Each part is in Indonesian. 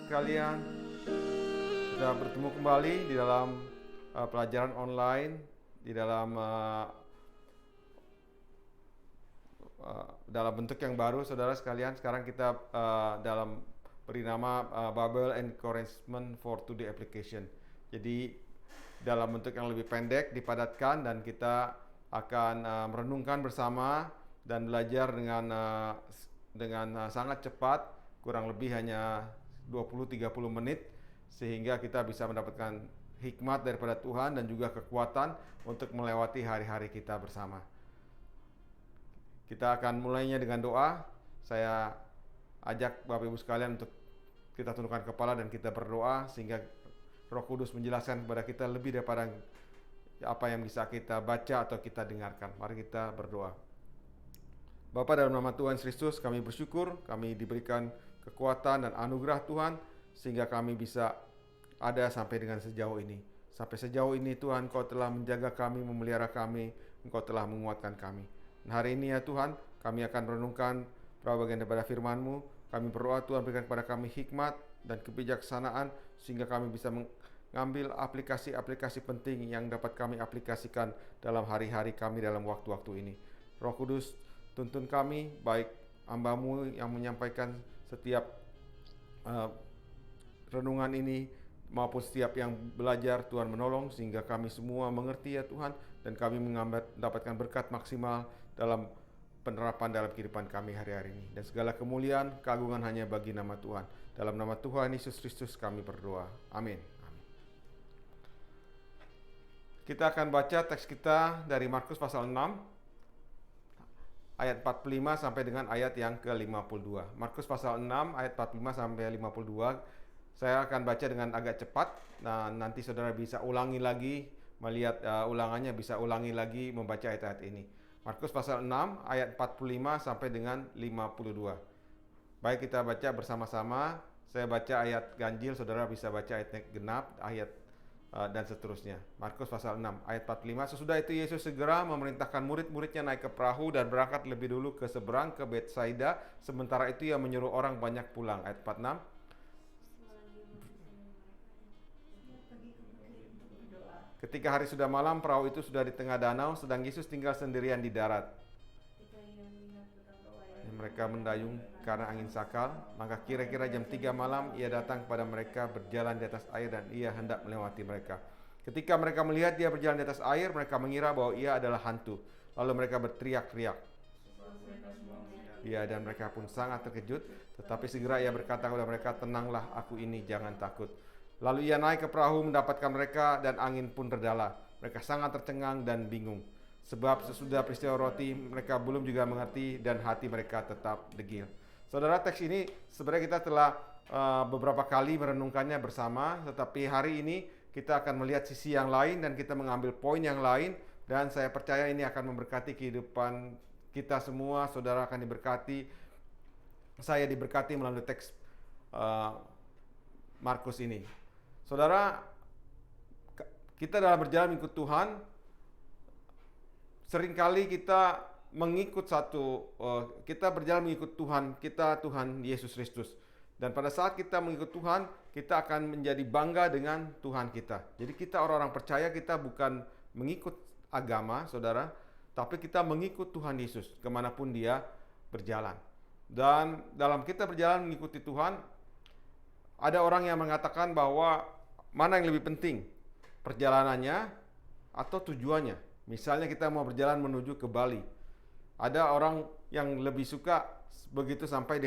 sekalian, sudah bertemu kembali di dalam pelajaran online, di dalam bentuk yang baru, saudara sekalian. Sekarang kita dalam beri nama Bible Encouragement for Today Application. Jadi dalam bentuk yang lebih pendek, dipadatkan, dan kita akan merenungkan bersama dan belajar dengan sangat cepat, kurang lebih hanya 20-30 menit, sehingga kita bisa mendapatkan hikmat daripada Tuhan dan juga kekuatan untuk melewati hari-hari kita bersama. Kita akan mulainya dengan doa. Saya ajak Bapak Ibu sekalian untuk kita tundukkan kepala dan kita berdoa, sehingga Roh Kudus menjelaskan kepada kita lebih daripada apa yang bisa kita baca atau kita dengarkan. Mari kita berdoa. Bapa, dalam nama Tuhan Kristus, kami bersyukur kami diberikan kekuatan dan anugerah Tuhan, sehingga kami bisa ada sampai dengan sejauh ini. Sampai sejauh ini Tuhan, Kau telah menjaga kami, memelihara kami, Engkau telah menguatkan kami. Dan hari ini ya Tuhan, kami akan merenungkan bagian daripada firman-Mu. Kami berdoa Tuhan, berikan kepada kami hikmat dan kebijaksanaan, sehingga kami bisa mengambil aplikasi-aplikasi penting yang dapat kami aplikasikan dalam hari-hari kami dalam waktu-waktu ini. Roh Kudus, tuntun kami, baik hamba-Mu yang menyampaikan setiap renungan ini maupun setiap yang belajar. Tuhan menolong sehingga kami semua mengerti ya Tuhan, dan kami mendapatkan berkat maksimal dalam penerapan dalam kehidupan kami hari-hari ini. Dan segala kemuliaan, keagungan hanya bagi nama Tuhan. Dalam nama Tuhan Yesus Kristus kami berdoa. Amin. Kita akan baca teks kita dari Markus pasal 6 ayat 45 sampai dengan ayat yang ke-52. Markus pasal 6 ayat 45 sampai 52. Saya akan baca dengan agak cepat. Nah, nanti saudara bisa ulangi lagi, melihat ulangannya, bisa ulangi lagi membaca ayat-ayat ini. Markus pasal 6 ayat 45 sampai dengan 52. Baik, kita baca bersama-sama. Saya baca ayat ganjil, saudara bisa baca ayat genap, ayat dan seterusnya. Markus pasal 6 ayat 45. Sesudah itu Yesus segera memerintahkan murid-muridnya naik ke perahu dan berangkat lebih dulu ke seberang ke Betsaida. Sementara itu ia menyuruh orang banyak pulang. Ayat 46. Ketika hari sudah malam, perahu itu sudah di tengah danau, sedang Yesus tinggal sendirian di darat. Mereka mendayung karena angin sakal. Maka kira-kira jam 3 malam ia datang kepada mereka berjalan di atas air, dan ia hendak melewati mereka. Ketika mereka melihat dia berjalan di atas air, mereka mengira bahwa ia adalah hantu. Lalu mereka berteriak-teriak. Ia dan mereka pun sangat terkejut. Tetapi segera ia berkata kepada mereka, "Tenanglah, aku ini, jangan takut." Lalu ia naik ke perahu mendapatkan mereka, dan angin pun reda. Mereka sangat tercengang dan bingung, sebab sesudah peristiwa roti mereka belum juga mengerti, dan hati mereka tetap degil. Saudara, teks ini sebenarnya kita telah beberapa kali merenungkannya bersama, tetapi hari ini kita akan melihat sisi yang lain dan kita mengambil poin yang lain, dan saya percaya ini akan memberkati kehidupan kita semua. Saudara akan diberkati, saya diberkati melalui teks Markus ini. Saudara, kita dalam berjalan mengikut Tuhan, seringkali kita mengikut kita berjalan mengikut Tuhan kita, Tuhan Yesus Kristus. Dan pada saat kita mengikut Tuhan, kita akan menjadi bangga dengan Tuhan kita. Jadi kita orang-orang percaya, kita bukan mengikut agama, saudara, tapi kita mengikut Tuhan Yesus kemanapun dia berjalan. Dan dalam kita berjalan mengikuti Tuhan, ada orang yang mengatakan bahwa mana yang lebih penting, perjalanannya atau tujuannya. Misalnya kita mau berjalan menuju ke Bali. Ada orang yang lebih suka begitu sampai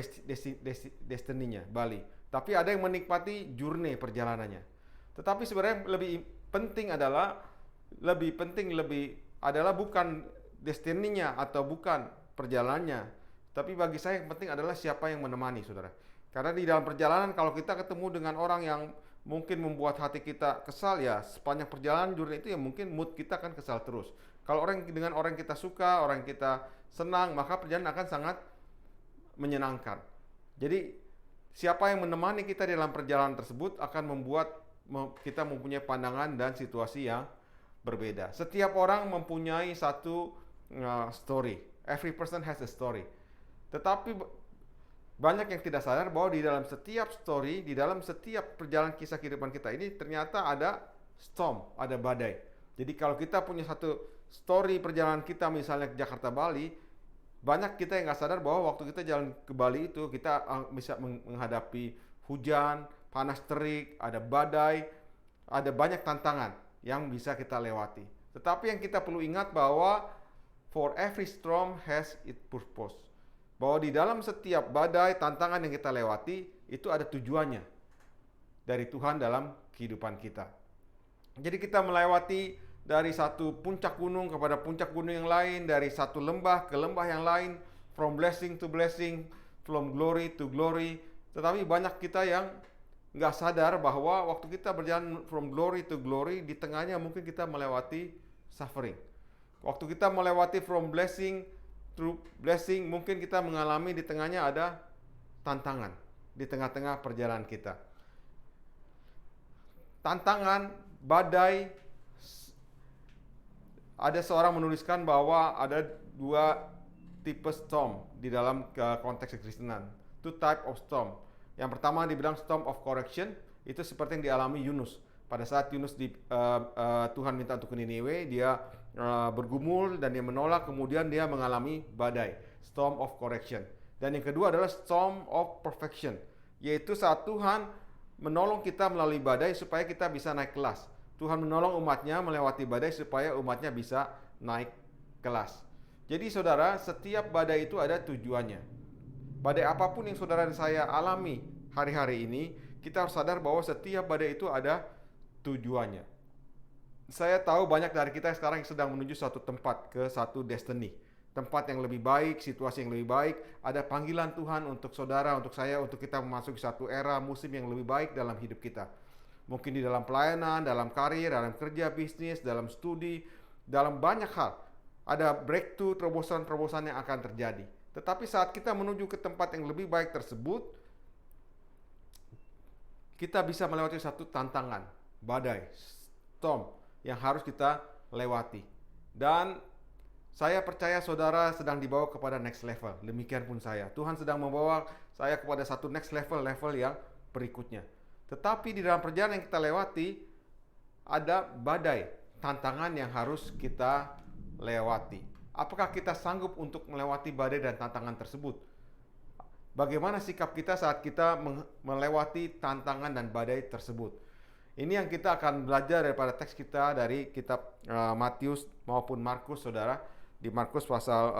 destininya, Bali. Tapi ada yang menikmati journey perjalanannya. Tetapi sebenarnya lebih penting adalah bukan destininya atau bukan perjalanannya. Tapi bagi saya yang penting adalah siapa yang menemani, saudara. Karena di dalam perjalanan, kalau kita ketemu dengan orang yang mungkin membuat hati kita kesal, ya sepanjang perjalanan journey itu ya mungkin mood kita akan kesal terus. Kalau dengan orang yang kita suka, orang yang kita senang, maka perjalanan akan sangat menyenangkan. Jadi siapa yang menemani kita dalam perjalanan tersebut akan membuat kita mempunyai pandangan dan situasi yang berbeda. Setiap orang mempunyai satu story. Every person has a story. Tetapi banyak yang tidak sadar bahwa di dalam setiap story, di dalam setiap perjalanan kisah kehidupan kita ini ternyata ada storm, ada badai. Jadi kalau kita punya satu story perjalanan kita misalnya ke Jakarta Bali, banyak kita yang nggak sadar bahwa waktu kita jalan ke Bali itu kita bisa menghadapi hujan, panas terik, ada badai, ada banyak tantangan yang bisa kita lewati. Tetapi yang kita perlu ingat bahwa for every storm has its purpose. Bahwa di dalam setiap badai, tantangan yang kita lewati, itu ada tujuannya dari Tuhan dalam kehidupan kita. Jadi kita melewati dari satu puncak gunung kepada puncak gunung yang lain, dari satu lembah ke lembah yang lain, from blessing to blessing, from glory to glory. Tetapi banyak kita yang nggak sadar bahwa waktu kita berjalan from glory to glory, di tengahnya mungkin kita melewati suffering. Waktu kita melewati from blessing through blessing, mungkin kita mengalami di tengahnya ada tantangan di tengah-tengah perjalanan kita. Tantangan, badai. Ada seorang menuliskan bahwa ada dua tipe storm di dalam konteks kekristenan. Two type of storm. Yang pertama dibilang storm of correction, itu seperti yang dialami Yunus. Pada saat Yunus Tuhan minta untuk ke Niniwe, dia bergumul dan dia menolak, kemudian dia mengalami badai, storm of correction. Dan yang kedua adalah storm of perfection, yaitu saat Tuhan menolong kita melalui badai supaya kita bisa naik kelas. Tuhan menolong umatnya melewati badai supaya umatnya bisa naik kelas. Jadi saudara, setiap badai itu ada tujuannya. Badai apapun yang saudara dan saya alami hari-hari ini, kita harus sadar bahwa setiap badai itu ada tujuannya. Saya tahu banyak dari kita sekarang yang sedang menuju suatu tempat, ke satu destiny, tempat yang lebih baik, situasi yang lebih baik. Ada panggilan Tuhan untuk saudara, untuk saya, untuk kita memasuki satu era musim yang lebih baik dalam hidup kita. Mungkin di dalam pelayanan, dalam karir, dalam kerja, bisnis, dalam studi, dalam banyak hal. Ada breakthrough, terobosan-terobosan yang akan terjadi. Tetapi saat kita menuju ke tempat yang lebih baik tersebut, kita bisa melewati satu tantangan, badai, storm yang harus kita lewati. Dan saya percaya saudara sedang dibawa kepada next level. Demikian pun saya. Tuhan sedang membawa saya kepada satu next level yang berikutnya. Tetapi di dalam perjalanan yang kita lewati, ada badai, tantangan yang harus kita lewati. Apakah kita sanggup untuk melewati badai dan tantangan tersebut? Bagaimana sikap kita saat kita melewati tantangan dan badai tersebut? Ini yang kita akan belajar daripada teks kita dari kitab Matius maupun Markus, saudara. Di Markus pasal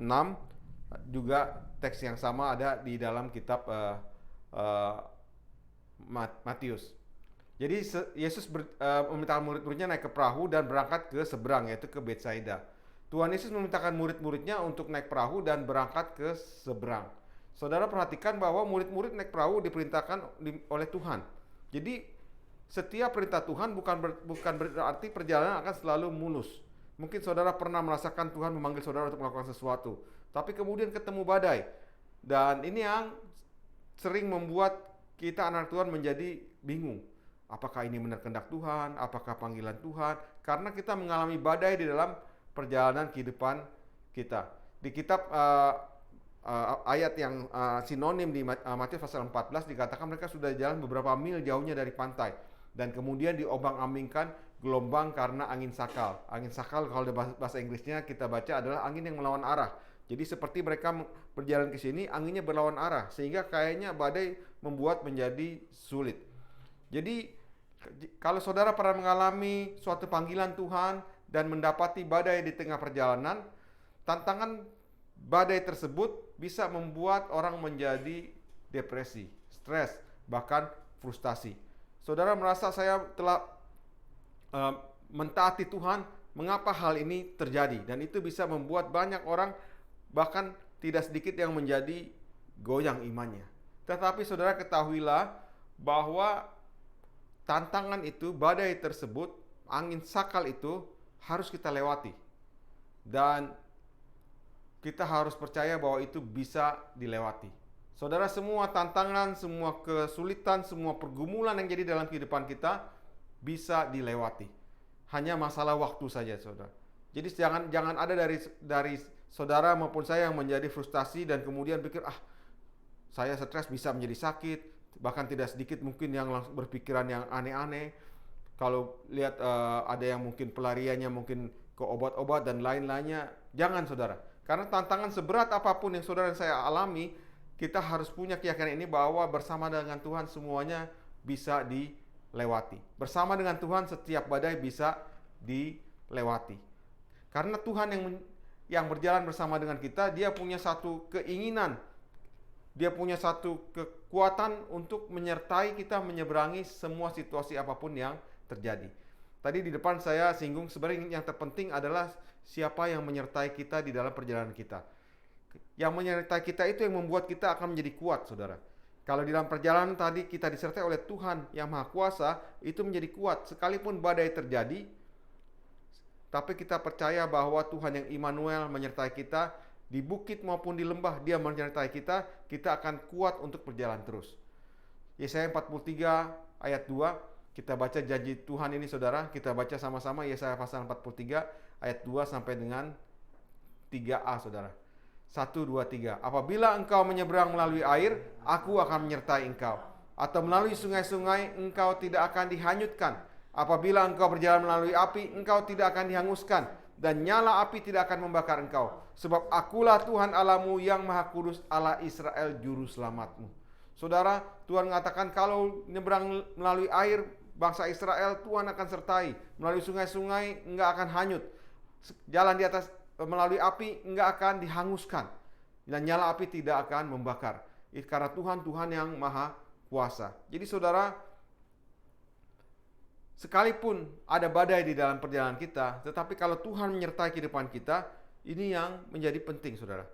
6, juga teks yang sama ada di dalam kitab Matius. Jadi Yesus memintakan murid-muridnya naik ke perahu dan berangkat ke seberang, yaitu ke Betsaida. Tuhan Yesus memintakan murid-muridnya untuk naik perahu dan berangkat ke seberang. Saudara perhatikan bahwa murid-murid naik perahu diperintahkan oleh Tuhan. Jadi setiap perintah Tuhan bukan berarti perjalanan akan selalu mulus. Mungkin saudara pernah merasakan Tuhan memanggil saudara untuk melakukan sesuatu, tapi kemudian ketemu badai. Dan ini yang sering membuat kita anak Tuhan menjadi bingung. Apakah ini benar kehendak Tuhan? Apakah panggilan Tuhan? Karena kita mengalami badai di dalam perjalanan kehidupan kita. Di kitab ayat yang sinonim di Matius pasal 14 dikatakan mereka sudah jalan beberapa mil jauhnya dari pantai. Dan kemudian diombang-ambingkan gelombang karena angin sakal. Angin sakal kalau di bahasa Inggrisnya kita baca adalah angin yang melawan arah. Jadi seperti mereka berjalan ke sini, anginnya berlawan arah. Sehingga kayaknya badai membuat menjadi sulit. Jadi kalau saudara pernah mengalami suatu panggilan Tuhan dan mendapati badai di tengah perjalanan, tantangan badai tersebut bisa membuat orang menjadi depresi, stres, bahkan frustasi. Saudara merasa saya telah mentaati Tuhan, mengapa hal ini terjadi? Dan itu bisa membuat banyak orang, bahkan tidak sedikit yang menjadi goyang imannya. Tetapi saudara ketahuilah bahwa tantangan itu, badai tersebut, angin sakal itu harus kita lewati. Dan kita harus percaya bahwa itu bisa dilewati. Saudara, semua tantangan, semua kesulitan, semua pergumulan yang jadi dalam kehidupan kita bisa dilewati. Hanya masalah waktu saja, saudara. Jadi jangan ada dari saudara maupun saya yang menjadi frustasi dan kemudian pikir, saya stres bisa menjadi sakit, bahkan tidak sedikit mungkin yang langsung berpikiran yang aneh-aneh. Kalau lihat ada yang mungkin pelariannya mungkin ke obat-obat dan lain-lainnya, jangan saudara. Karena tantangan seberat apapun yang saudara dan saya alami, kita harus punya keyakinan ini bahwa bersama dengan Tuhan semuanya bisa dilewati. Bersama dengan Tuhan setiap badai bisa dilewati. Karena Tuhan yang berjalan bersama dengan kita, dia punya satu keinginan, dia punya satu kekuatan untuk menyertai kita menyeberangi semua situasi apapun yang terjadi. Tadi di depan saya singgung sebenarnya yang terpenting adalah siapa yang menyertai kita di dalam perjalanan kita. Yang menyertai kita itu yang membuat kita akan menjadi kuat, saudara. Kalau di dalam perjalanan tadi kita disertai oleh Tuhan yang Maha Kuasa, itu menjadi kuat. Sekalipun badai terjadi, tapi kita percaya bahwa Tuhan yang Immanuel menyertai kita, di bukit maupun di lembah dia menyertai kita, kita akan kuat untuk berjalan terus. Yesaya 43 ayat 2, kita baca janji Tuhan ini saudara, kita baca sama-sama Yesaya pasal 43 ayat 2 sampai dengan 3a saudara. 1, 2, 3. Apabila engkau menyeberang melalui air, aku akan menyertai engkau. Atau melalui sungai-sungai, engkau tidak akan dihanyutkan. Apabila engkau berjalan melalui api, engkau tidak akan dihanguskan. Dan nyala api tidak akan membakar engkau. Sebab akulah Tuhan Allahmu yang Maha Kudus, Allah Israel, Juru Selamatmu. Saudara, Tuhan mengatakan kalau menyeberang melalui air, bangsa Israel, Tuhan akan sertai. Melalui sungai-sungai, enggak akan hanyut. Jalan di atas melalui api enggak akan dihanguskan, dan nyala api tidak akan membakar. Karena Tuhan yang Maha Kuasa. Jadi saudara, sekalipun ada badai di dalam perjalanan kita, tetapi kalau Tuhan menyertai kehidupan kita, ini yang menjadi penting saudara.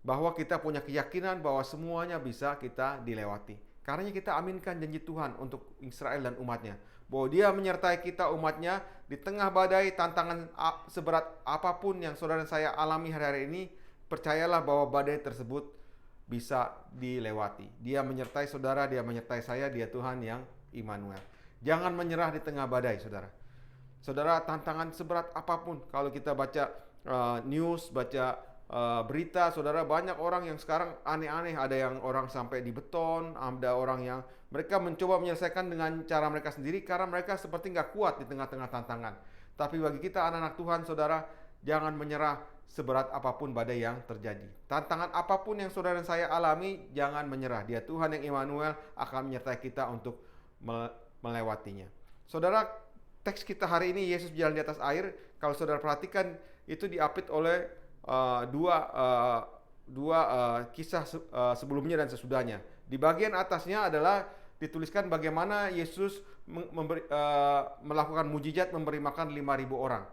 Bahwa kita punya keyakinan bahwa semuanya bisa kita dilewati. Karena kita aminkan janji Tuhan untuk Israel dan umatnya. Bahwa dia menyertai kita umatnya di tengah badai, tantangan seberat apapun yang saudara dan saya alami hari-hari ini, percayalah bahwa badai tersebut bisa dilewati. Dia menyertai saudara, dia menyertai saya, dia Tuhan yang Immanuel. Jangan menyerah di tengah badai saudara. Saudara, tantangan seberat apapun, kalau kita baca news, baca berita, saudara, banyak orang yang sekarang aneh-aneh. Ada yang orang sampai di beton, ada orang yang mereka mencoba menyelesaikan dengan cara mereka sendiri karena mereka seperti nggak kuat di tengah-tengah tantangan. Tapi bagi kita anak-anak Tuhan, saudara, jangan menyerah seberat apapun badai yang terjadi. Tantangan apapun yang saudara dan saya alami, jangan menyerah. Dia Tuhan yang Immanuel akan menyertai kita untuk melewatinya. Saudara, teks kita hari ini Yesus berjalan di atas air. Kalau saudara perhatikan, itu diapit oleh dua kisah sebelumnya dan sesudahnya. Di bagian atasnya adalah dituliskan bagaimana Yesus melakukan mujizat memberi makan 5.000 orang.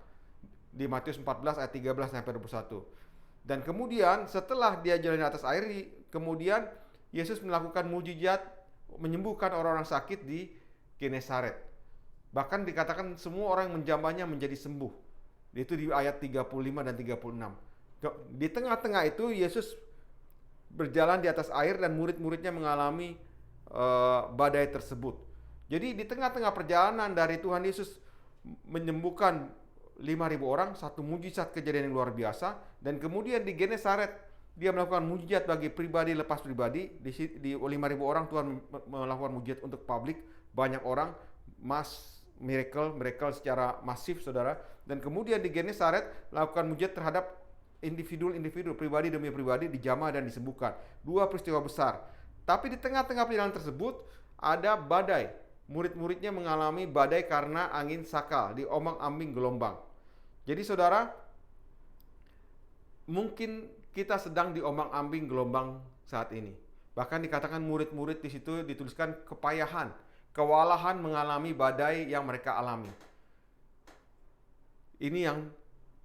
Di Matius 14 ayat 13 sampai 21. Dan kemudian setelah dia jalan di atas air, kemudian Yesus melakukan mujizat menyembuhkan orang-orang sakit di Genesaret. Bahkan dikatakan semua orang yang menjamahnya menjadi sembuh. Itu di ayat 35 dan 36. Di tengah-tengah itu Yesus berjalan di atas air dan murid-muridnya mengalami badai tersebut. Jadi di tengah-tengah perjalanan dari Tuhan Yesus menyembuhkan 5.000 orang, satu mujizat kejadian yang luar biasa. Dan kemudian di Genesaret dia melakukan mujizat bagi pribadi lepas pribadi. Di 5.000 orang Tuhan melakukan mujizat untuk publik, banyak orang, miracle secara masif saudara. Dan kemudian di Genesaret melakukan mujizat terhadap individu, pribadi demi pribadi, dijamah dan disembuhkan. Dua peristiwa besar. Tapi di tengah-tengah perjalanan tersebut ada badai. Murid-muridnya mengalami badai karena angin sakal, diombang-ambing gelombang. Jadi saudara, mungkin kita sedang diombang-ambing gelombang saat ini. Bahkan dikatakan murid-murid di situ dituliskan kepayahan, kewalahan mengalami badai yang mereka alami. Ini yang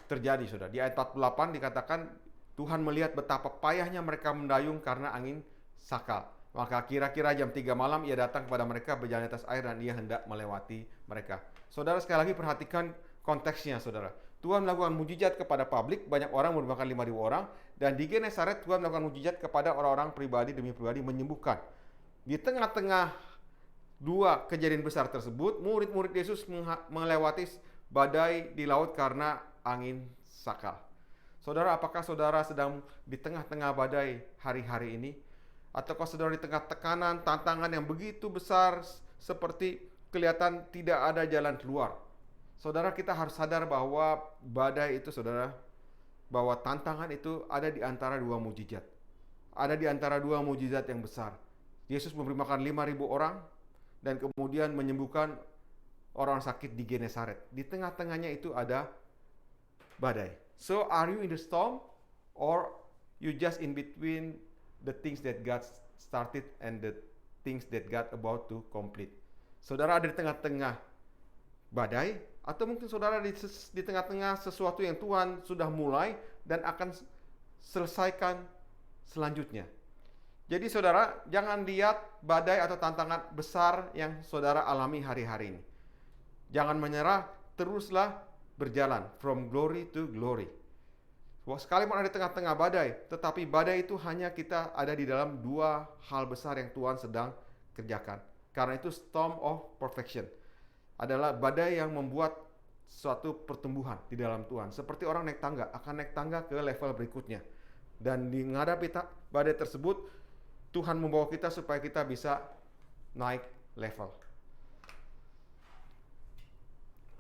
terjadi saudara. Di ayat 48 dikatakan Tuhan melihat betapa payahnya mereka mendayung karena angin sakal. Maka kira-kira jam 3 malam ia datang kepada mereka berjalan di atas air dan ia hendak melewati mereka. Saudara, sekali lagi perhatikan konteksnya saudara. Tuhan melakukan mujizat kepada publik, banyak orang merupakan 5.000 orang. Dan di Genesaret Tuhan melakukan mujizat kepada orang-orang pribadi demi pribadi, menyembuhkan. Di tengah-tengah dua kejadian besar tersebut, murid-murid Yesus melewati badai di laut karena angin sakal. Saudara, apakah saudara sedang di tengah-tengah badai hari-hari ini? Ataukah saudara di tengah tekanan, tantangan yang begitu besar, seperti kelihatan tidak ada jalan keluar? Saudara, kita harus sadar bahwa badai itu, saudara, bahwa tantangan itu ada di antara dua mujizat. Ada di antara dua mujizat yang besar. Yesus memberi makan 5.000 orang dan kemudian menyembuhkan orang sakit di Genesaret. Di tengah-tengahnya itu ada badai. So, are you in the storm or you just in between the things that God started and the things that God about to complete? Saudara ada di tengah-tengah badai, atau mungkin saudara di tengah-tengah sesuatu yang Tuhan sudah mulai dan akan selesaikan selanjutnya. Jadi saudara, jangan lihat badai atau tantangan besar yang saudara alami hari-hari ini. Jangan menyerah, teruslah berjalan from glory to glory. Sekalipun ada di tengah-tengah badai, tetapi badai itu hanya kita ada di dalam dua hal besar yang Tuhan sedang kerjakan. Karena itu storm of perfection adalah badai yang membuat suatu pertumbuhan di dalam Tuhan. Seperti orang naik tangga, akan naik tangga ke level berikutnya. Dan di menghadapi badai tersebut, Tuhan membawa kita supaya kita bisa naik level.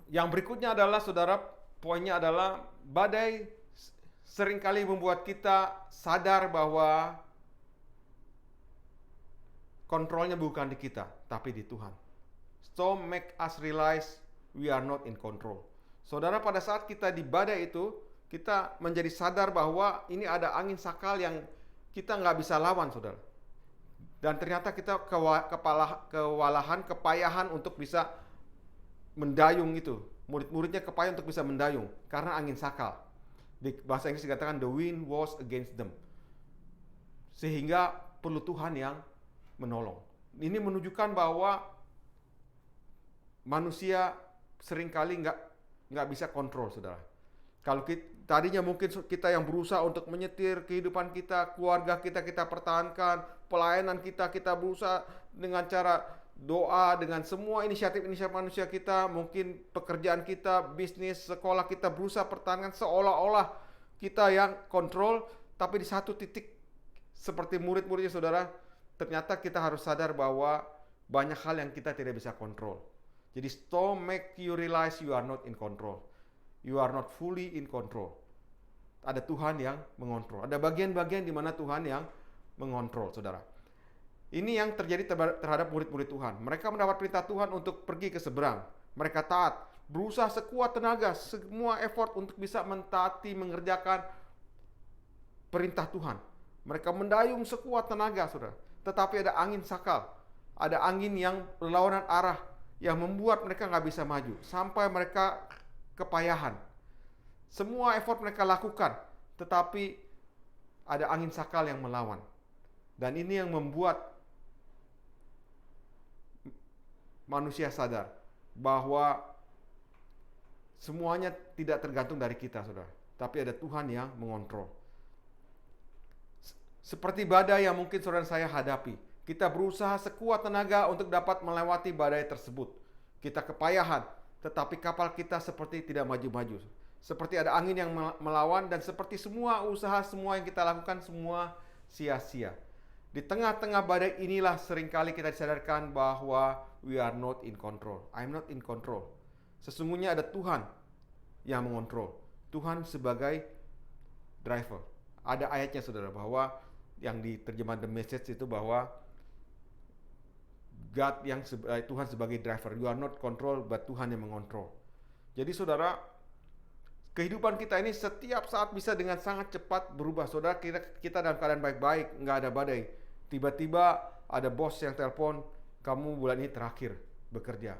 Yang berikutnya adalah, saudara, poinnya adalah badai seringkali membuat kita sadar bahwa kontrolnya bukan di kita, tapi di Tuhan. Storm make us realize we are not in control. Saudara, pada saat kita di badai itu, kita menjadi sadar bahwa ini ada angin sakal yang kita nggak bisa lawan, saudara. Dan ternyata kita kewalahan, kepayahan untuk bisa mendayung itu. Murid-muridnya kepayah untuk bisa mendayung karena angin sakal. Di bahasa Inggris dikatakan the wind was against them. Sehingga perlu Tuhan yang menolong. Ini menunjukkan bahwa manusia seringkali nggak bisa kontrol, saudara. Kalau tadinya mungkin kita yang berusaha untuk menyetir kehidupan kita, keluarga kita pertahankan, pelayanan kita berusaha dengan cara doa, dengan semua inisiatif manusia kita, mungkin pekerjaan kita, bisnis, sekolah kita berusaha pertahankan seolah-olah kita yang kontrol, tapi di satu titik seperti murid-muridnya saudara, ternyata kita harus sadar bahwa banyak hal yang kita tidak bisa kontrol. Jadi storm make you realize you are not in control. You are not fully in control. Ada Tuhan yang mengontrol. Ada bagian-bagian di mana Tuhan yang mengontrol, saudara. Ini yang terjadi terhadap murid-murid Tuhan. Mereka mendapat perintah Tuhan untuk pergi ke seberang. Mereka taat, berusaha sekuat tenaga, semua effort untuk bisa mentaati, mengerjakan perintah Tuhan. Mereka mendayung sekuat tenaga, saudara. Tetapi ada angin sakal, ada angin yang berlawanan arah, yang membuat mereka nggak bisa maju. Sampai mereka kepayahan. Semua effort mereka lakukan, tetapi ada angin sakal yang melawan. Dan ini yang membuat manusia sadar bahwa semuanya tidak tergantung dari kita, saudara. Tapi ada Tuhan yang mengontrol. Seperti badai yang mungkin saudara saya hadapi. Kita berusaha sekuat tenaga untuk dapat melewati badai tersebut. Kita kepayahan, tetapi kapal kita seperti tidak maju-maju. Seperti ada angin yang melawan, dan seperti semua usaha, semua yang kita lakukan, semua sia-sia. Di tengah-tengah badai inilah seringkali kita disadarkan bahwa we are not in control. I'm not in control. Sesungguhnya ada Tuhan yang mengontrol. Tuhan sebagai driver. Ada ayatnya, saudara, bahwa yang diterjemah The Message itu bahwa Tuhan sebagai driver. You are not control, but Tuhan yang mengontrol. Jadi saudara, kehidupan kita ini setiap saat bisa dengan sangat cepat berubah. Saudara, kita dalam keadaan baik-baik, nggak ada badai. Tiba-tiba ada bos yang telepon, kamu bulan ini terakhir bekerja.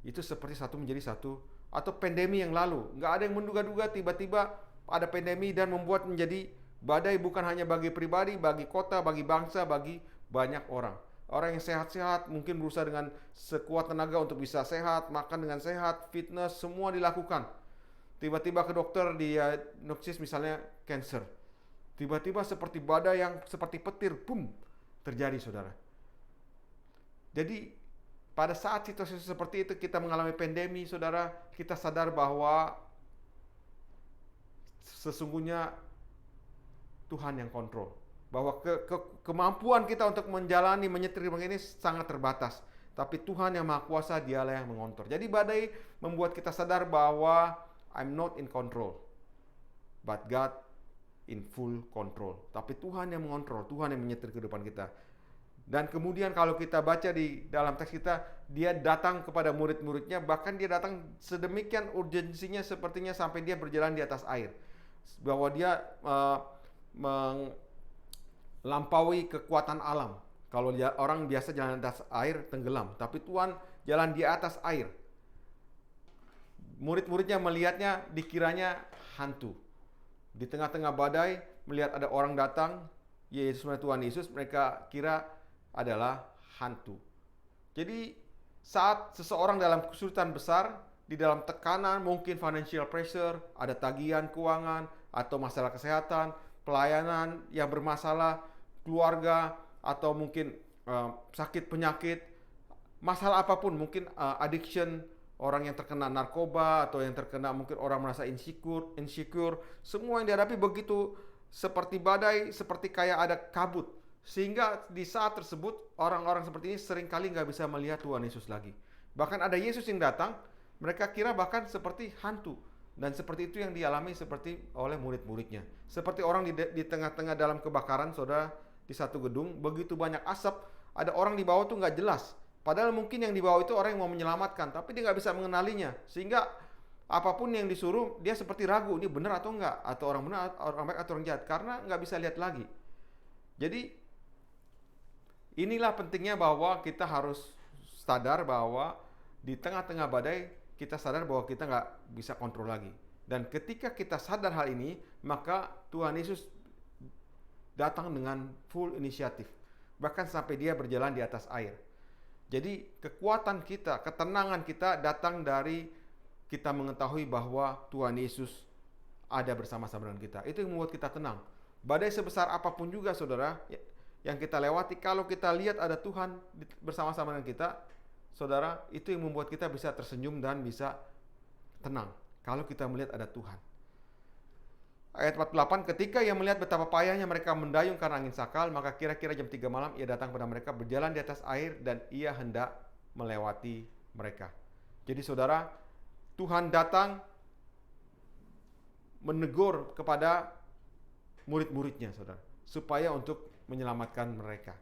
Itu seperti satu menjadi satu. Atau pandemi yang lalu, nggak ada yang menduga-duga, tiba-tiba ada pandemi dan membuat menjadi badai bukan hanya bagi pribadi, bagi kota, bagi bangsa, bagi banyak orang. Orang yang sehat-sehat mungkin berusaha dengan sekuat tenaga untuk bisa sehat, makan dengan sehat, fitness, semua dilakukan. Tiba-tiba ke dokter, diagnosis misalnya cancer. Tiba-tiba seperti badai yang seperti petir, boom, terjadi, saudara. Jadi pada saat situasi seperti itu kita mengalami pandemi, saudara, kita sadar bahwa sesungguhnya Tuhan yang kontrol. bahwa kemampuan kita untuk menjalani, menyetir ini sangat terbatas. Tapi Tuhan yang Maha Kuasa, dialah yang mengontrol. Jadi badai membuat kita sadar bahwa I'm not in control, but God in full control. Tapi Tuhan yang mengontrol, Tuhan yang menyetir kehidupan kita. Dan kemudian kalau kita baca di dalam teks kita, dia datang kepada murid-muridnya, bahkan dia datang sedemikian urgensinya sepertinya sampai dia berjalan di atas air. Bahwa dia melampaui kekuatan alam. Kalau orang biasa jalan di atas air, tenggelam. Tapi Tuhan jalan di atas air. Murid-muridnya melihatnya, dikiranya hantu. Di tengah-tengah badai, melihat ada orang datang, Yesus, Tuhan Yesus, mereka kira adalah hantu. Jadi saat seseorang dalam kesulitan besar, di dalam tekanan, mungkin financial pressure, ada tagihan keuangan, atau masalah kesehatan, pelayanan yang bermasalah, keluarga, atau mungkin sakit penyakit, masalah apapun, mungkin addiction, orang yang terkena narkoba, atau yang terkena mungkin orang merasa insecure, semua yang dihadapi begitu seperti badai, seperti kayak ada kabut. Sehingga di saat tersebut orang-orang seperti ini seringkali nggak bisa melihat Tuhan Yesus lagi. Bahkan ada Yesus yang datang, mereka kira bahkan seperti hantu. Dan seperti itu yang dialami seperti oleh murid-muridnya. Seperti orang di tengah-tengah dalam kebakaran, saudara, di satu gedung, begitu banyak asap, ada orang di bawah tuh nggak jelas. Padahal mungkin yang di bawah itu orang yang mau menyelamatkan, tapi dia nggak bisa mengenalinya. Sehingga apapun yang disuruh, dia seperti ragu, ini benar atau enggak, atau orang benar, orang baik atau orang jahat, karena nggak bisa lihat lagi. Jadi inilah pentingnya bahwa kita harus sadar bahwa di tengah-tengah badai kita sadar bahwa kita nggak bisa kontrol lagi. Dan ketika kita sadar hal ini, maka Tuhan Yesus datang dengan full inisiatif. Bahkan sampai dia berjalan di atas air. Jadi kekuatan kita, ketenangan kita datang dari kita mengetahui bahwa Tuhan Yesus ada bersama-sama dengan kita. Itu yang membuat kita tenang. Badai sebesar apapun juga, saudara, yang kita lewati, kalau kita lihat ada Tuhan bersama-sama dengan kita, saudara, itu yang membuat kita bisa tersenyum dan bisa tenang. Kalau kita melihat ada Tuhan. Ayat 48, ketika ia melihat betapa payahnya mereka mendayung karena angin sakal, maka kira-kira jam 3 malam ia datang kepada mereka, berjalan di atas air, dan ia hendak melewati mereka. Jadi saudara, Tuhan datang menegur kepada murid-muridnya, saudara, supaya untuk menyelamatkan mereka.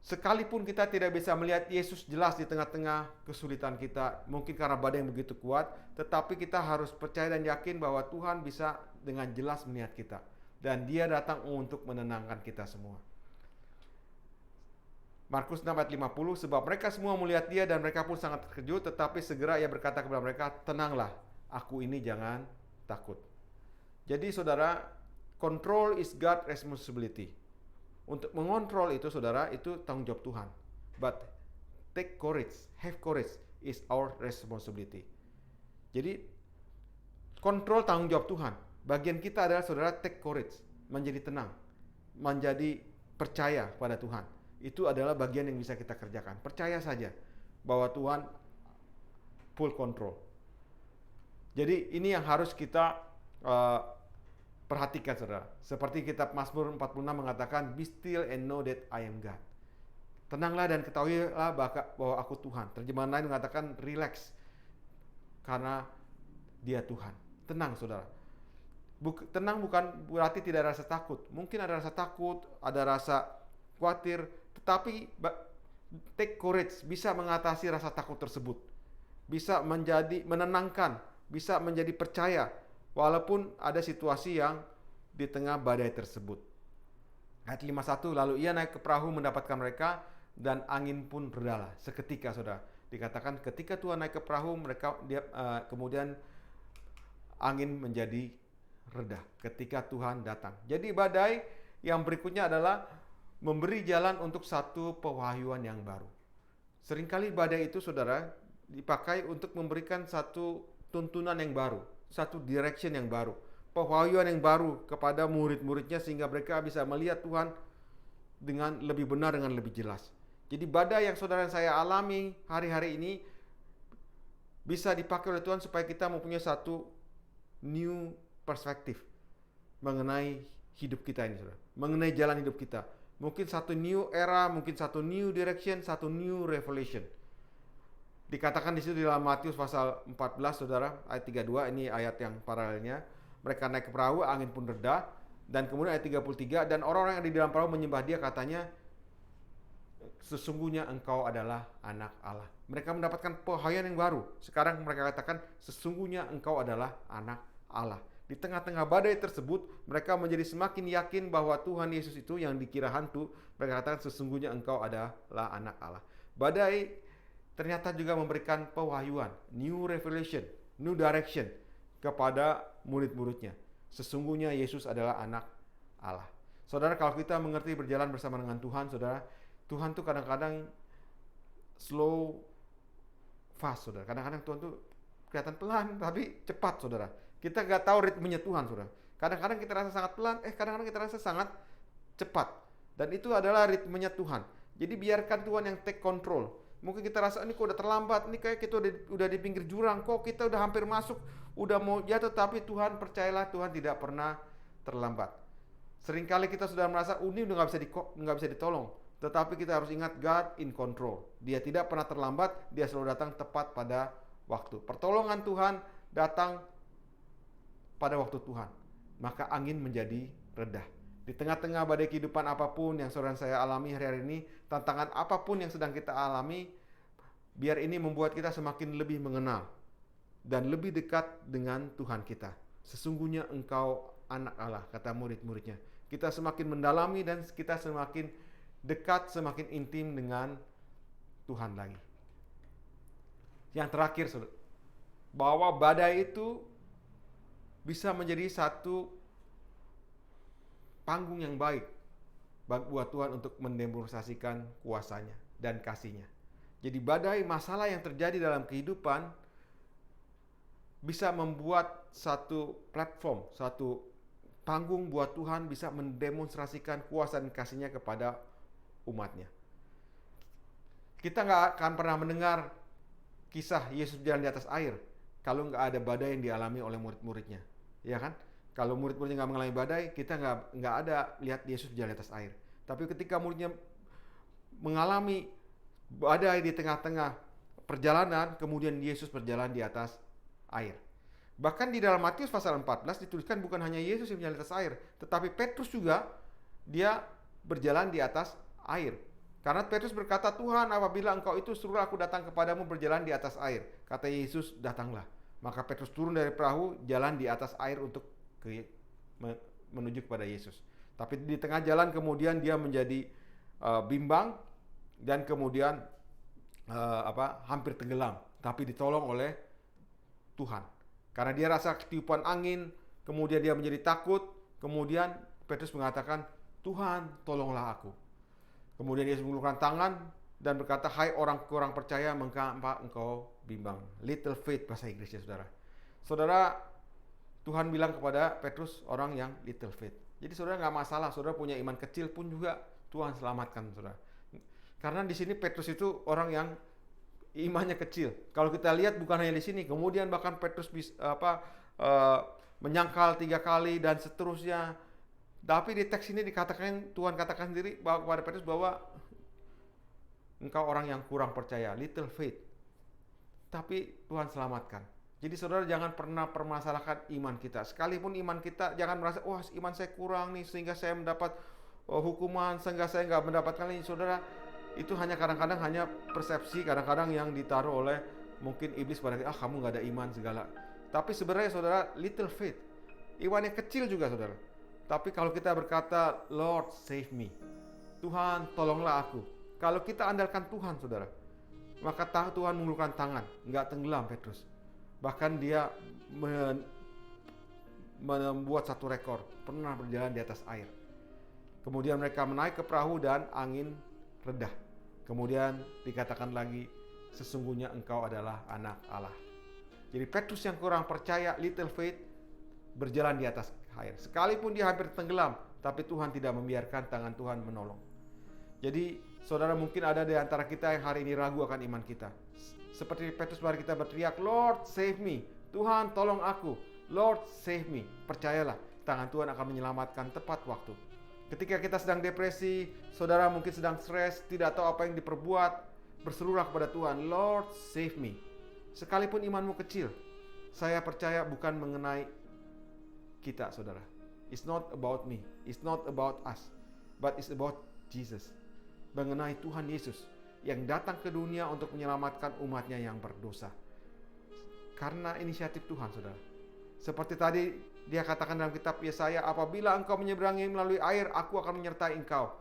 Sekalipun kita tidak bisa melihat Yesus jelas di tengah-tengah kesulitan kita, mungkin karena badai yang begitu kuat, tetapi kita harus percaya dan yakin bahwa Tuhan bisa dengan jelas melihat kita. Dan dia datang untuk menenangkan kita semua. Markus 6 ayat 50, sebab mereka semua melihat dia dan mereka pun sangat terkejut, tetapi segera ia berkata kepada mereka, tenanglah, aku ini, jangan takut. Jadi saudara, control is God's responsibility. Untuk mengontrol itu, saudara, itu tanggung jawab Tuhan. But take courage, have courage is our responsibility. Jadi kontrol tanggung jawab Tuhan. Bagian kita adalah, saudara, take courage, menjadi tenang, menjadi percaya pada Tuhan. Itu adalah bagian yang bisa kita kerjakan. Percaya saja bahwa Tuhan full control. Jadi ini yang harus kita perhatikan, saudara. Seperti kitab Mazmur 46 mengatakan, be still and know that I am God. Tenanglah dan ketahuilah bahwa aku Tuhan. Terjemahan lain mengatakan relax, karena dia Tuhan. Tenang, saudara. Tenang bukan berarti tidak ada rasa takut. Mungkin ada rasa takut, ada rasa khawatir, tetapi take courage, bisa mengatasi rasa takut tersebut. Bisa menjadi menenangkan, bisa menjadi percaya walaupun ada situasi yang di tengah badai tersebut. Ayat 51, lalu ia naik ke perahu mendapatkan mereka, dan angin pun redalah seketika, saudara. Dikatakan ketika Tuhan naik ke perahu, kemudian angin menjadi reda ketika Tuhan datang. Jadi badai yang berikutnya adalah memberi jalan untuk satu pewahyuan yang baru. Seringkali badai itu, saudara, dipakai untuk memberikan satu tuntunan yang baru, satu direction yang baru, pewahyuan yang baru kepada murid-muridnya, sehingga mereka bisa melihat Tuhan dengan lebih benar, dengan lebih jelas. Jadi badai yang saudara dan saya alami hari-hari ini bisa dipakai oleh Tuhan supaya kita mempunyai satu new perspektif mengenai hidup kita ini, saudara. Mengenai jalan hidup kita. Mungkin satu new era, mungkin satu new direction, satu new revelation. Dikatakan di situ di dalam Matius pasal 14, saudara, ayat 32, ini ayat yang paralelnya. Mereka naik ke perahu, angin pun reda. Dan kemudian ayat 33, dan orang-orang yang di dalam perahu menyembah dia, katanya, sesungguhnya engkau adalah anak Allah. Mereka mendapatkan pewahyuan yang baru. Sekarang mereka katakan, sesungguhnya engkau adalah anak Allah. Di tengah-tengah badai tersebut, mereka menjadi semakin yakin bahwa Tuhan Yesus itu yang dikira hantu. Mereka katakan, sesungguhnya engkau adalah anak Allah. Badai ternyata juga memberikan pewahyuan, new revelation, new direction kepada murid-muridnya. Sesungguhnya Yesus adalah anak Allah. Saudara, kalau kita mengerti berjalan bersama dengan Tuhan, saudara, Tuhan tuh kadang-kadang slow, fast, saudara. Kadang-kadang Tuhan tuh kelihatan pelan, tapi cepat, saudara. Kita gak tahu ritmenya Tuhan, saudara. Kadang-kadang kita rasa sangat pelan, kadang-kadang kita rasa sangat cepat. Dan itu adalah ritmenya Tuhan. Jadi biarkan Tuhan yang take control. Mungkin kita rasa, ini kok udah terlambat, ini kayak kita udah di pinggir jurang, kok kita udah hampir masuk, udah mau jatuh, tapi Tuhan, percayalah, Tuhan tidak pernah terlambat. Seringkali kita sudah merasa, ini udah nggak bisa ditolong. Tetapi kita harus ingat, God in control. Dia tidak pernah terlambat, dia selalu datang tepat pada waktu. Pertolongan Tuhan datang pada waktu Tuhan. Maka angin menjadi reda. Di tengah-tengah badai kehidupan apapun yang saudara saya alami hari-hari ini, tantangan apapun yang sedang kita alami, biar ini membuat kita semakin lebih mengenal dan lebih dekat dengan Tuhan kita. Sesungguhnya engkau anak Allah, kata murid-muridnya. Kita semakin mendalami dan kita semakin dekat, semakin intim dengan Tuhan lagi. Yang terakhir, saudara, bahwa badai itu bisa menjadi satu panggung yang baik buat Tuhan untuk mendemonstrasikan kuasanya dan kasihnya. Jadi badai, masalah yang terjadi dalam kehidupan bisa membuat satu platform, satu panggung buat Tuhan bisa mendemonstrasikan kuasa dan kasihnya kepada umatnya. Kita nggak akan pernah mendengar kisah Yesus jalan di atas air kalau nggak ada badai yang dialami oleh murid-muridnya, ya kan? Kalau murid-muridnya nggak mengalami badai, kita nggak ada lihat Yesus jalan di atas air. Tapi ketika muridnya mengalami badai di tengah-tengah perjalanan, kemudian Yesus berjalan di atas air. Bahkan di dalam Matius pasal 14 dituliskan bukan hanya Yesus yang berjalan di atas air, tetapi Petrus juga dia berjalan di atas air. Karena Petrus berkata, Tuhan, apabila engkau itu, suruh aku datang kepadamu berjalan di atas air. Kata Yesus, datanglah. Maka Petrus turun dari perahu, jalan di atas air untuk menuju kepada Yesus. Tapi di tengah jalan kemudian dia menjadi bimbang dan kemudian hampir tenggelam, tapi ditolong oleh Tuhan. Karena dia rasa ketiupan angin, kemudian dia menjadi takut, kemudian Petrus mengatakan, Tuhan, tolonglah aku. Kemudian Yesus mengulurkan tangan dan berkata, hai orang kurang percaya, mengapa engkau bimbang? Little faith bahasa Inggrisnya, saudara. Saudara, Tuhan bilang kepada Petrus, orang yang little faith. Jadi saudara nggak masalah, saudara punya iman kecil pun juga Tuhan selamatkan, saudara. Karena di sini Petrus itu orang yang imannya kecil. Kalau kita lihat bukan hanya di sini, kemudian bahkan Petrus menyangkal 3 kali dan seterusnya. Tapi di teks ini dikatakan, Tuhan katakan sendiri bahwa kepada Petrus bahwa engkau orang yang kurang percaya, little faith. Tapi Tuhan selamatkan. Jadi saudara jangan pernah permasalahkan iman kita. Sekalipun iman kita, jangan merasa, wah iman saya kurang nih sehingga saya mendapat hukuman, sehingga saya nggak mendapatkan ini. Saudara, itu hanya kadang-kadang hanya persepsi, kadang-kadang yang ditaruh oleh mungkin iblis pada kita, kamu nggak ada iman segala. Tapi sebenarnya saudara, little faith, iman yang kecil juga saudara. Tapi kalau kita berkata, Lord save me, Tuhan tolonglah aku. Kalau kita andalkan Tuhan saudara, maka Tuhan mengulurkan tangan, nggak tenggelam Petrus. Bahkan dia membuat satu rekor, pernah berjalan di atas air. Kemudian mereka menaik ke perahu dan angin reda. Kemudian dikatakan lagi, sesungguhnya engkau adalah anak Allah. Jadi Petrus yang kurang percaya, little faith, berjalan di atas air. Sekalipun dia hampir tenggelam, tapi Tuhan tidak membiarkan, tangan Tuhan menolong. Jadi saudara, mungkin ada di antara kita yang hari ini ragu akan iman kita. Seperti Petrus, mari kita berteriak, Lord save me, Tuhan tolong aku, Lord save me. Percayalah, tangan Tuhan akan menyelamatkan tepat waktu. Ketika kita sedang depresi, saudara mungkin sedang stres, tidak tahu apa yang diperbuat, berserulah kepada Tuhan, Lord save me. Sekalipun imanmu kecil, saya percaya bukan mengenai kita, saudara. It's not about me, it's not about us, but it's about Jesus. Mengenai Tuhan Yesus yang datang ke dunia untuk menyelamatkan umatnya yang berdosa. Karena inisiatif Tuhan, saudara. Seperti tadi dia katakan dalam kitab Yesaya, apabila engkau menyeberangi melalui air, aku akan menyertai engkau.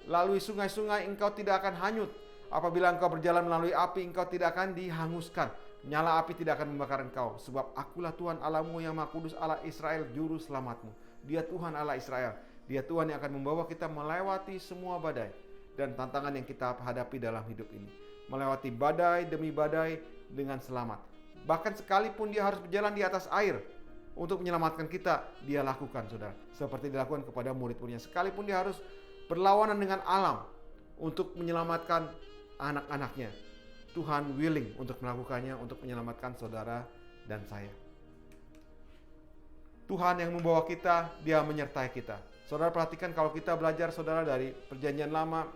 Lalui sungai-sungai, engkau tidak akan hanyut. Apabila engkau berjalan melalui api, engkau tidak akan dihanguskan. Nyala api tidak akan membakar engkau. Sebab akulah Tuhan Allahmu yang Maha Kudus, Allah Israel, juru selamatmu. Dia Tuhan Allah Israel. Dia Tuhan yang akan membawa kita melewati semua badai dan tantangan yang kita hadapi dalam hidup ini. Melewati badai demi badai dengan selamat. Bahkan sekalipun dia harus berjalan di atas air untuk menyelamatkan kita, dia lakukan, saudara. Seperti dilakukan kepada murid-muridnya. Sekalipun dia harus berlawanan dengan alam untuk menyelamatkan anak-anaknya, Tuhan willing untuk melakukannya untuk menyelamatkan saudara dan saya. Tuhan yang membawa kita, dia menyertai kita. Saudara perhatikan kalau kita belajar, saudara, dari perjanjian lama,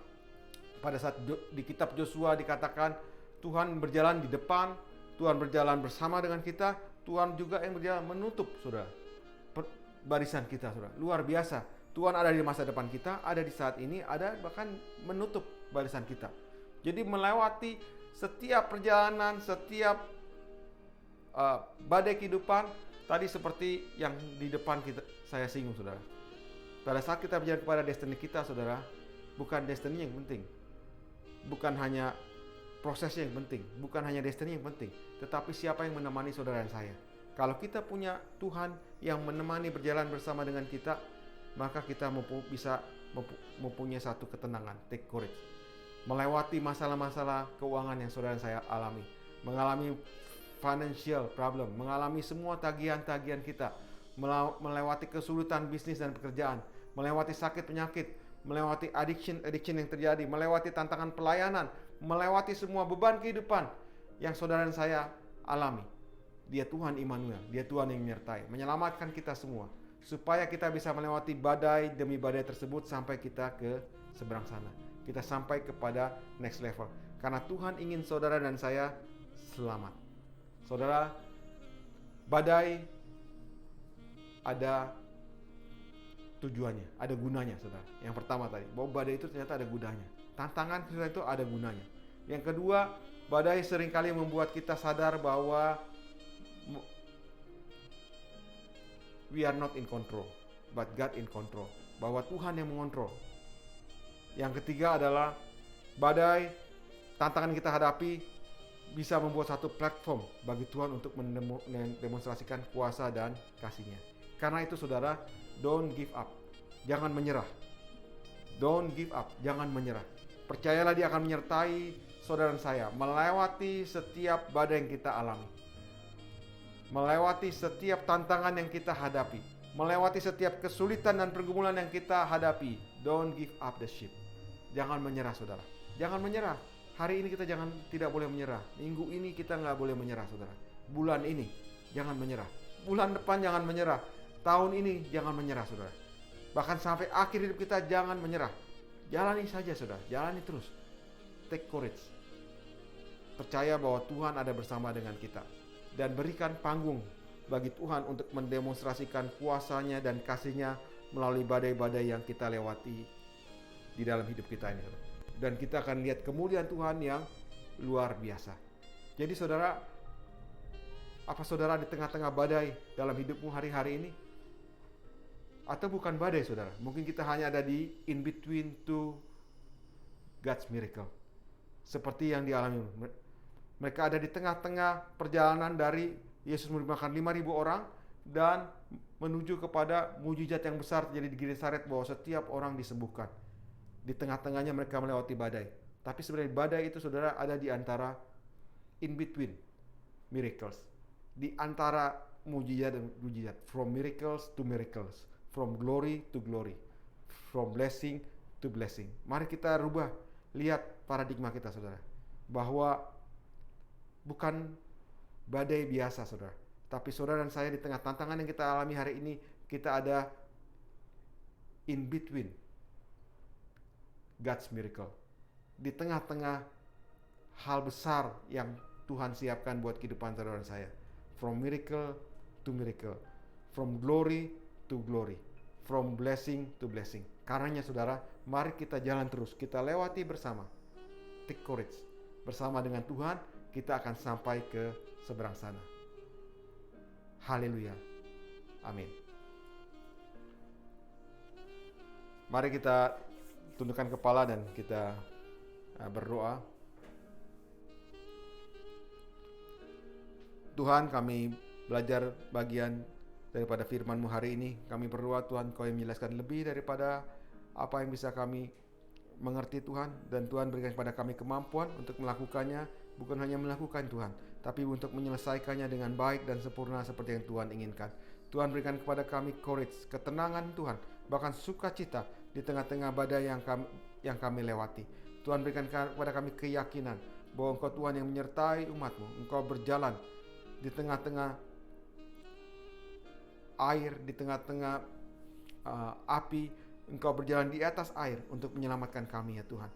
pada saat di kitab Yosua dikatakan Tuhan berjalan di depan, Tuhan berjalan bersama dengan kita, Tuhan juga yang berjalan menutup, saudara, barisan kita, saudara. Luar biasa. Tuhan ada di masa depan kita, ada di saat ini, ada bahkan menutup barisan kita. Jadi melewati setiap perjalanan, setiap badai kehidupan, tadi seperti yang di depan saya singgung, saudara. Pada saat kita berjalan kepada destiny kita, saudara, bukan destiny yang penting, bukan hanya prosesnya yang penting, bukan hanya destiny yang penting, tetapi siapa yang menemani saudara dan saya. Kalau kita punya Tuhan yang menemani berjalan bersama dengan kita, maka kita bisa mempunyai satu ketenangan, take courage. Melewati masalah-masalah keuangan yang saudara dan saya alami, mengalami financial problem, mengalami semua tagihan-tagihan kita, melewati kesulitan bisnis dan pekerjaan, melewati sakit penyakit, melewati addiction yang terjadi, melewati tantangan pelayanan, melewati semua beban kehidupan yang saudara dan saya alami. Dia Tuhan Immanuel, dia Tuhan yang menyertai, menyelamatkan kita semua, supaya kita bisa melewati badai demi badai tersebut sampai kita ke seberang sana. Kita sampai kepada next level. Karena Tuhan ingin saudara dan saya selamat. Saudara, badai ada tujuannya, ada gunanya, saudara. Yang pertama tadi, bahwa badai itu ternyata ada gunanya. Tantangan itu ada gunanya. Yang kedua, badai seringkali membuat kita sadar bahwa we are not in control, but God in control. Bahwa Tuhan yang mengontrol. Yang ketiga adalah badai, tantangan kita hadapi bisa membuat satu platform bagi Tuhan untuk mendemonstrasikan kuasa dan kasih-Nya. Karena itu, saudara, don't give up. Jangan menyerah. Don't give up, jangan menyerah. Percayalah dia akan menyertai saudara dan saya melewati setiap badai yang kita alami. Melewati setiap tantangan yang kita hadapi. Melewati setiap kesulitan dan pergumulan yang kita hadapi. Don't give up the ship. Jangan menyerah, saudara. Jangan menyerah. Hari ini kita tidak boleh menyerah. Minggu ini kita nggak boleh menyerah, saudara. Bulan ini jangan menyerah. Bulan depan jangan menyerah. Tahun ini jangan menyerah, saudara. Bahkan sampai akhir hidup kita jangan menyerah. Jalani saja, saudara. Jalani terus. Take courage. Percaya bahwa Tuhan ada bersama dengan kita. Dan berikan panggung bagi Tuhan untuk mendemonstrasikan kuasa-Nya dan kasih-Nya melalui badai-badai yang kita lewati di dalam hidup kita ini. Dan kita akan lihat kemuliaan Tuhan yang luar biasa. Jadi saudara, apa saudara di tengah-tengah badai dalam hidupmu hari-hari ini? Atau bukan badai, saudara? Mungkin kita hanya ada di in between two God's miracle. Seperti yang dialami. Mereka ada di tengah-tengah perjalanan dari Yesus makan 5.000 orang dan menuju kepada mujizat yang besar terjadi di Genesaret bahwa setiap orang disembuhkan. Di tengah-tengahnya mereka melewati badai. Tapi sebenarnya badai itu, saudara, ada di antara in between miracles. Di antara mujizat dan mujizat. From miracles to miracles. From glory to glory. From blessing to blessing. Mari kita rubah, lihat paradigma kita, saudara. Bahwa bukan badai biasa, saudara. Tapi saudara dan saya di tengah tantangan yang kita alami hari ini, Kita ada in between God's miracle. Di tengah-tengah hal besar yang Tuhan siapkan buat kehidupan saudara dan saya. From miracle to miracle. From glory to glory. From blessing to blessing. Karenanya saudara, mari kita jalan terus. Kita lewati bersama. Take courage. Bersama dengan Tuhan, kita akan sampai ke seberang sana. Haleluya. Amin. Mari kita tundukkan kepala dan kita berdoa. Tuhan, kami belajar bagian daripada firman-Mu hari ini. Kami berdoa Tuhan, Kau yang menjelaskan lebih daripada apa yang bisa kami mengerti Tuhan. Dan Tuhan berikan kepada kami kemampuan untuk melakukannya. Bukan hanya melakukan Tuhan, tapi untuk menyelesaikannya dengan baik dan sempurna seperti yang Tuhan inginkan. Tuhan berikan kepada kami courage, ketenangan Tuhan, bahkan sukacita di tengah-tengah badai yang kami lewati. Tuhan berikan kepada kami keyakinan bahwa Engkau Tuhan yang menyertai umat-Mu. Engkau berjalan di tengah-tengah air, di tengah-tengah api. Engkau berjalan di atas air untuk menyelamatkan kami ya Tuhan.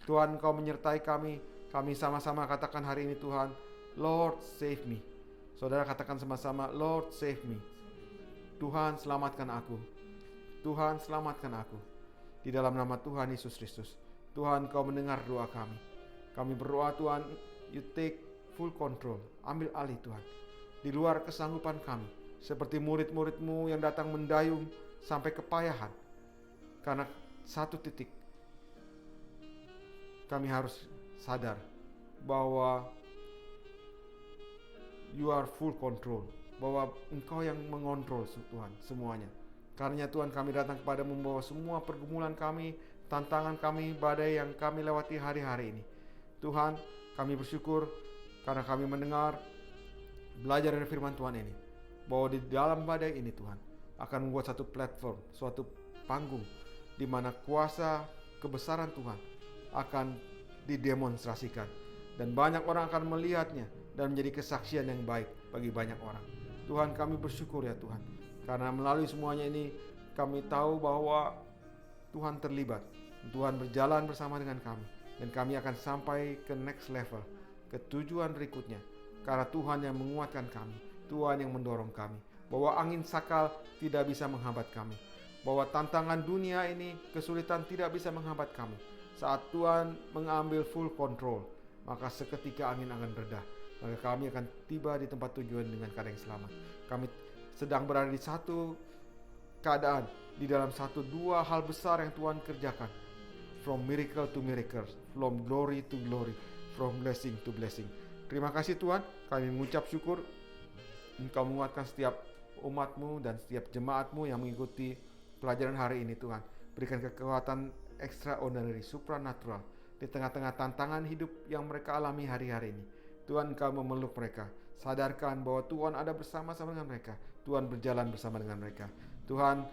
Tuhan, Engkau menyertai kami. Kami sama-sama katakan hari ini Tuhan, Lord save me. Saudara katakan sama-sama, Lord save me. Tuhan selamatkan aku. Tuhan selamatkan aku. Di dalam nama Tuhan Yesus Kristus. Tuhan, Kau mendengar doa kami. Kami berdoa Tuhan, You take full control. Ambil alih Tuhan. Di luar kesanggupan kami. Seperti murid-murid-Mu yang datang mendayung sampai kepayahan. Karena satu titik. Kami harus sadar bahwa You are full control. Bahwa Engkau yang mengontrol Tuhan semuanya. Karenanya Tuhan, kami datang kepada-Mu membawa semua pergumulan kami, tantangan kami, badai yang kami lewati hari-hari ini. Tuhan, kami bersyukur karena kami mendengar, belajar dari firman Tuhan ini, bahwa di dalam badai ini Tuhan akan membuat satu platform, suatu panggung di mana kuasa kebesaran Tuhan akan didemonstrasikan. Dan banyak orang akan melihatnya dan menjadi kesaksian yang baik bagi banyak orang. Tuhan, kami bersyukur ya Tuhan. Karena melalui semuanya ini kami tahu bahwa Tuhan terlibat. Tuhan berjalan bersama dengan kami. Dan kami akan sampai ke next level, ke tujuan berikutnya. Karena Tuhan yang menguatkan kami. Tuhan yang mendorong kami. Bahwa angin sakal tidak bisa menghambat kami. Bahwa tantangan dunia ini, kesulitan tidak bisa menghambat kami. Saat Tuhan mengambil full control, maka seketika angin akan reda. Maka kami akan tiba di tempat tujuan dengan keadaan yang selamat. Kami sedang berada di satu keadaan, di dalam satu dua hal besar yang Tuhan kerjakan. From miracle to miracle, from glory to glory, from blessing to blessing. Terima kasih Tuhan, kami mengucap syukur Engkau menguatkan setiap umat-Mu dan setiap jemaat-Mu yang mengikuti pelajaran hari ini Tuhan. Berikan kekuatan extraordinary, supranatural di tengah-tengah tantangan hidup yang mereka alami hari-hari ini. Tuhan, Engkau memeluk mereka. Sadarkan bahwa Tuhan ada bersama-sama dengan mereka. Tuhan berjalan bersama dengan mereka. Tuhan,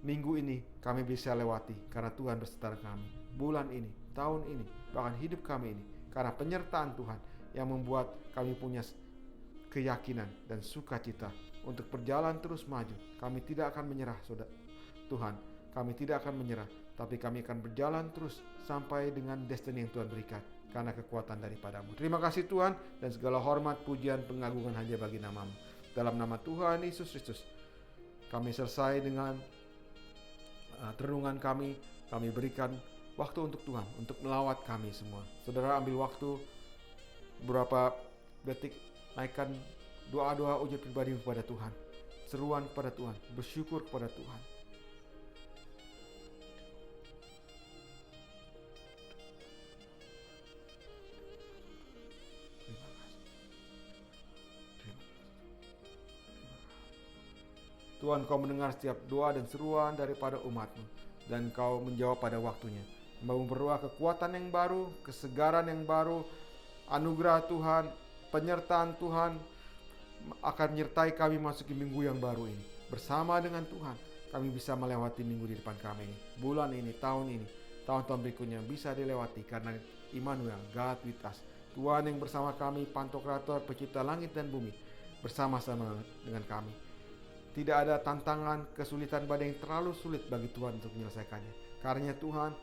minggu ini kami bisa lewati karena Tuhan berserta kami. Bulan ini, tahun ini, bahkan hidup kami ini, karena penyertaan Tuhan yang membuat kami punya keyakinan dan sukacita untuk berjalan terus maju. Kami tidak akan menyerah, Saudara. Tuhan, kami tidak akan menyerah, tapi kami akan berjalan terus sampai dengan destiny yang Tuhan berikan karena kekuatan daripada-Mu. Terima kasih Tuhan, dan segala hormat, pujian, pengagungan hanya bagi nama-Mu. Dalam nama Tuhan Yesus Kristus, kami selesai dengan renungan kami. Kami berikan waktu untuk Tuhan, untuk melawat kami semua. Saudara ambil waktu beberapa detik, naikkan doa-doa ujian pribadi kepada Tuhan, seruan kepada Tuhan, bersyukur kepada Tuhan. Tuhan, Kau mendengar setiap doa dan seruan daripada umat-Mu, dan Kau menjawab pada waktunya. Mau berdoa kekuatan yang baru, kesegaran yang baru, anugerah Tuhan, penyertaan Tuhan akan menyertai kami masuki minggu yang baru ini. Bersama dengan Tuhan, kami bisa melewati minggu di depan kami ini, bulan ini, tahun-tahun berikutnya bisa dilewati karena Immanuel, God with us. Tuhan yang bersama kami, Pantokrator, Pencipta langit dan bumi, bersama-sama dengan kami. Tidak ada tantangan, kesulitan badai yang terlalu sulit bagi Tuhan untuk menyelesaikannya. Karena Tuhan,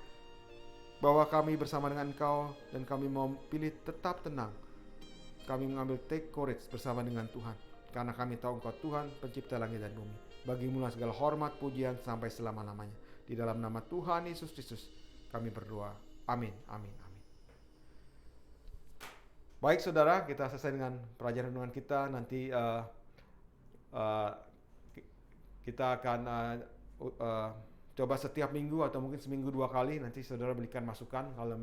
bahwa kami bersama dengan Engkau dan kami mau pilih tetap tenang. Kami mengambil take courage bersama dengan Tuhan. Karena kami tahu Engkau Tuhan, pencipta langit dan bumi. Bagimulah segala hormat, pujian sampai selama-lamanya. Di dalam nama Tuhan Yesus Kristus kami berdoa. Amin, amin, amin. Baik saudara, kita selesai dengan pelajaran renungan kita. Nanti kita akan coba setiap minggu atau mungkin seminggu 2 kali. Nanti saudara berikan masukan kalau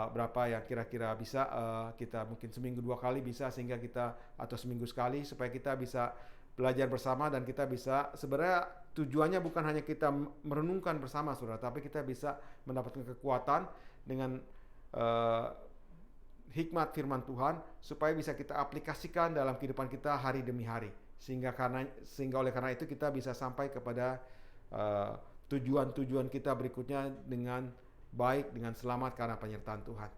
berapa yang kira-kira bisa. Kita mungkin seminggu 2 kali bisa, sehingga kita, atau seminggu sekali, supaya kita bisa belajar bersama dan kita bisa, sebenarnya tujuannya bukan hanya kita merenungkan bersama saudara, tapi kita bisa mendapatkan kekuatan dengan hikmat firman Tuhan, supaya bisa kita aplikasikan dalam kehidupan kita hari demi hari. Sehingga oleh karena itu kita bisa sampai kepada tujuan-tujuan kita berikutnya dengan baik, dengan selamat karena penyertaan Tuhan.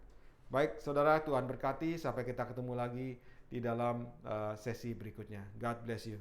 Baik saudara, Tuhan berkati. Sampai kita ketemu lagi di dalam sesi berikutnya. God bless you.